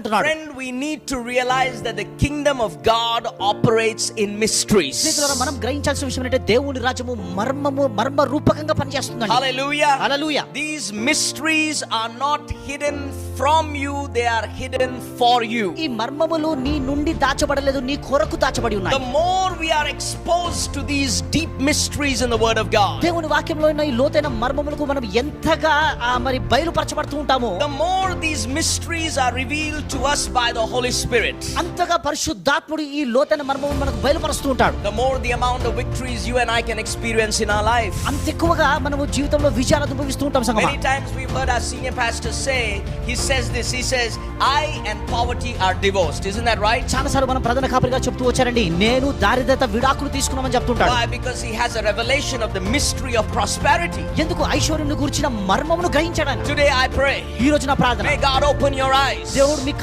అంటున్నాడు. Friend, we need to realize that the kingdom of God operates in mysteries. మనం గ్రహించాల్సిన విషయం ఏంటంటే దేవుని రాజ్యము మర్మ రూపకంగా పనిచేస్తుందండి. Hallelujah. Hallelujah. These mysteries are not hidden from you, they are hidden for you. ఈ మర్మములు నీ నుండి దాచబడలేదు, నీ కొరకు దాచబడి ఉన్నాయి. The more we are exposed to these deep mysteries in the word of God, దేవుని వాక్యంలో ఉన్న ఈ లోతైన మర్మములకు మనం ఎంతగా మరి బయలుపరచబడుతూ ఉంటామో, the more these mysteries are revealed to us by the Holy Spirit, అంతగా పరిశుద్ధాత్ముడు ఈ లోతైన మర్మములను మనకు బయలుపరుస్తూ ఉంటాడు. the more the amount of victories you and I can experience in our life. అంత ఎక్కువగా మనము జీవితంలో విజయాలు అనుభవిస్తూ ఉంటాం సంగమా. Many times we've heard our senior pastor say, he says this, he says, I and poverty are divorced. Isn't that right? చాలా సార్లు మనం ప్రధాన కాపరిగా చెప్తూ వచ్చారండి, నేను దారిద్రత విడాకులు తీసుకున్నామని చెప్తుంటాడు. Why? Because he has a revelation of the mystery of prosperity. ఎందుకు? ఐశ్వర్యం గురించిన మర్మమును గ్రహించాడు ఆయన. Today I pray, ఈ రోజు నా ప్రార్థన, may God open your eyes. దేవుడు మీ